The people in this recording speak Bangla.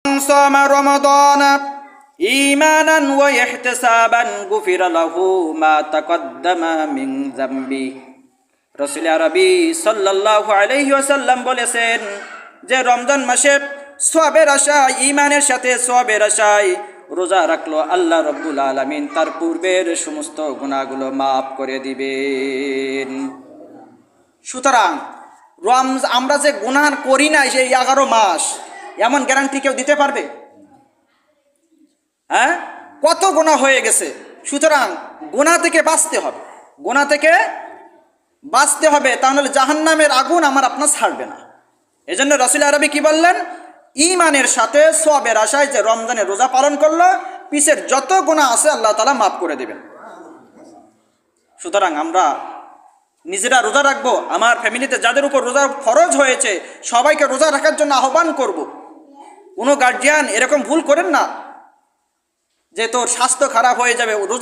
صام رمضان إيمانا واحتسابا غفر له ما تقدم من ذنبه। রাসূল আরবি সাল্লাল্লাহু আলাইহি ওয়াসাল্লাম বলেছেন যে রমজান মাসে সওয়াবের আশায়, ঈমানের সাথে সওয়াবের আশায় রোজা রাখলো, আল্লাহ রাব্বুল আলামিন তার পূর্বের সমস্ত গুনাহগুলো মাফ করে দিবেন। সুতরাং আমরা যে গুনাহ করি না সেই 11 মাস, এমন গ্যারান্টি কেউ দিতে পারবে? হ্যাঁ, কত গুনাহ হয়ে গেছে। সুতরাং গুনাহ থেকে বাঁচতে হবে, গুনাহ থেকে বাঁচতে হবে, তাহলে জাহান্নামের আগুন আমার আপনার ছাড়বে না। এজন্য রাসূল আরবি কি বললেন? ঈমানের সাথে সওয়াবের আশায় যে রমজানের রোজা পালন করলো, পিছের যত গুনাহ আছে আল্লাহ তাআলা মাফ করে দেবেন। সুতরাং আমরা নিজেরা রোজা রাখবো, আমার ফ্যামিলিতে যাদের উপর রোজা ফরজ হয়েছে সবাইকে রোজা রাখার জন্য আহ্বান করব। কোনো গার্জিয়ান এরকম ভুল করেন না যে তোর স্বাস্থ্য খারাপ হয়ে যাবে, রোজা